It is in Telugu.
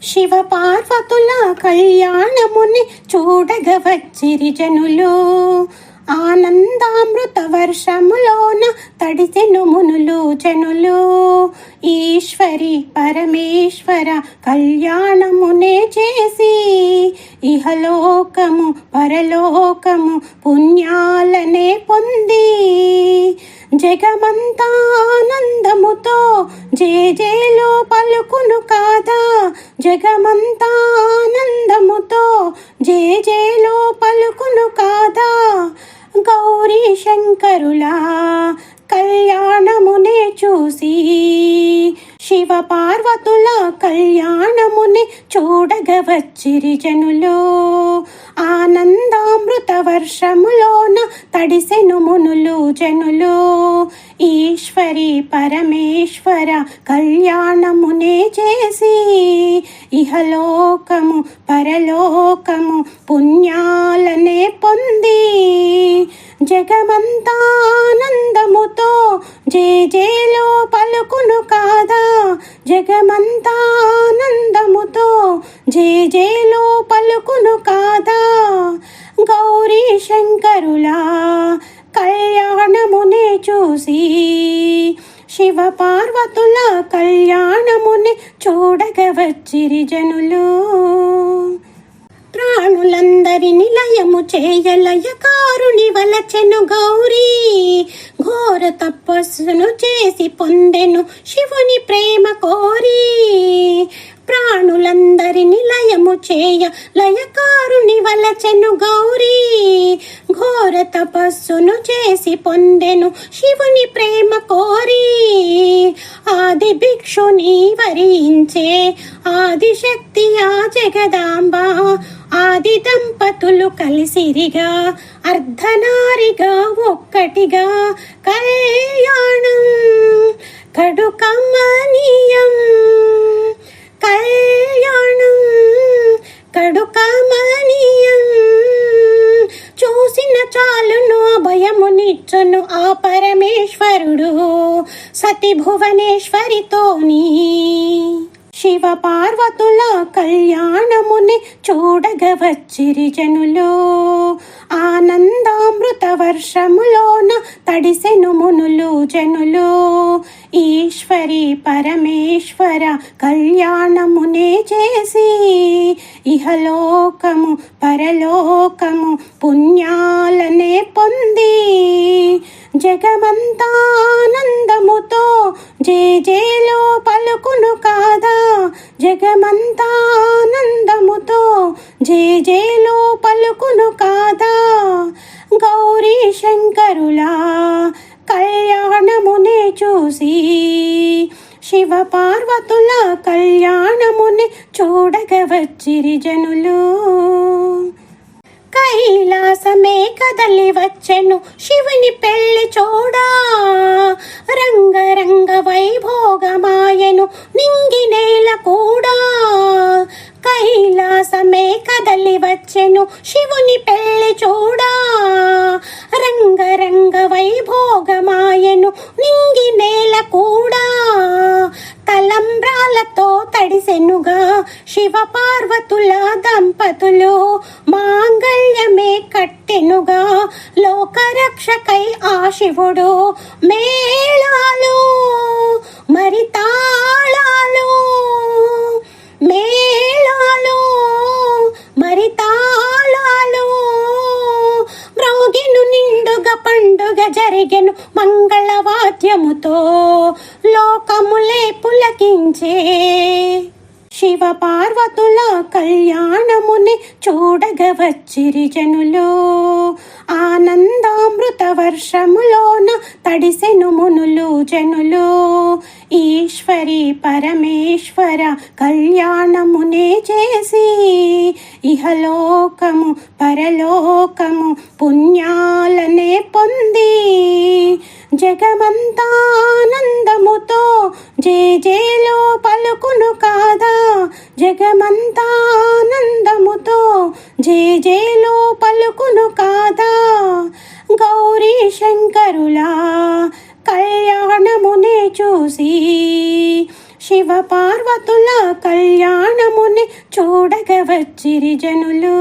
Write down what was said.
శివ పార్వతుల కళ్యాణముని చూడగ వచ్చిరి జనులు. ఆనందామృత వర్షములోన తడిసెను మునులు జనులు. ఈశ్వరి పరమేశ్వర కళ్యాణమునే చేసి ఇహలోకము పరలోకము పుణ్యాలనే పొంది జగమంతా ఆనందముతో జేజేలో పలుకును కాదా. జగమంతా ఆనందముతో జేజేలో పలుకును కాదా. గౌరీ శంకరుల కళ్యాణమునే చూసి శివ పార్వతుల కళ్యాణముని చూడగ వచ్చిరి జనులు. ఆనందామృత వర్షములోన తడిసెను మునులు జనులు. ఈశ్వరి పరమేశ్వర కళ్యాణమునే చేసి ఇహలోకము పరలోకము పుణ్యాలనే పొంది జగమంతా ఆనందముతో జేజేలో పలుకును కాదా. జగమంతా ఆనందముతో జేజేలో పలుకును కాదా. గౌరీ శంకరుల కళ్యాణమునే చూసి శివ పార్వతుల కళ్యాణముని చూడగ వచ్చిరి జనులు. ప్రాణులందరిని లయము చేయలయకారుని వలచెను గౌరీ. ఘోర తపస్సును చేసి పొందెను శివుని ప్రేమ కోరి. ప్రాణులందరిని లయము చేయ లయకారుని వలచెను గౌరీ. ఘోర తపస్సును చేసి పొందెను శివుని ప్రేమ కోరి. ఆది భిక్షుని వరించే ఆదిశక్తి ఆ జగదాంబ. ఆది దంపతులు కలిసిరిగా అర్ధనారిగా ఒక్కటిగా కళ్యాణం కడు కమనీయం. కళ్యాణం కడు కమనీయం. చూసిన చాలును అభయమునిచ్చును ఆ పరమేశ్వరుడు సతి భువనేశ్వరితోని. శివ పార్వతుల కళ్యాణముని చూడగ వచ్చిరి జనులు. ఆనందామృత వర్షములోన తడిసెను మునులు జనులు. ఈశ్వరి పరమేశ్వర కళ్యాణమునే చేసి ఇహలోకము పరలోకము పుణ్యాలనే పొంది జగమంతా ఆనందముతో జేజేలో పలుకును కాదా. జగమంతా ఆనందముతో జేజేలో పలుకును కాదా. గౌరీ శంకరుల కళ్యాణమునే చూసి శివ పార్వతుల కళ్యాణముని చూడగ వచ్చిరి జనులు. కైలాసమే కదలి వచ్చెను శివుని పెళ్లి చూడా. రంగరంగ వైభోగమాయను నింగి నేల కూడా. కైలాసమే కదలి వచ్చెను శివుని పెళ్లి చూడా. రంగరంగ వైభోగమాయను నింగి నేల కూడా. తలంబ్రాలతో తడిసెనుగా శివ పార్వతుల దంపతులు. మాంగళ్యమే కట్టెనుగా లోకరక్షకై ఆ శివుడు. మేళాలు మరి తాళాలు మేళాలు మరి తాళాలు. మ్రోగెను నిండుగా పండుగ జరిగెను మంగళవాద్యముతో లోకములే పులకించే. శివ పార్వతుల కళ్యాణముని చూడగ వచ్చిరి జనులు. ఆనందామృత వర్షములోన తడిసెను మునులు జనులు. ఈశ్వరి పరమేశ్వర కళ్యాణమునే చేసి ఇహలోకము పరలోకము పుణ్యాలనే పొంది జగమంతా ఆనందముతో జేజేలో పలుకును కాదా. జగమంతా ఆనందముతో జేజేలో పలుకును కాదా. గౌరీ శంకరుల కళ్యాణమునే చూసి శివ పార్వతుల కళ్యాణముని చూడగ వచ్చిరి జనులు.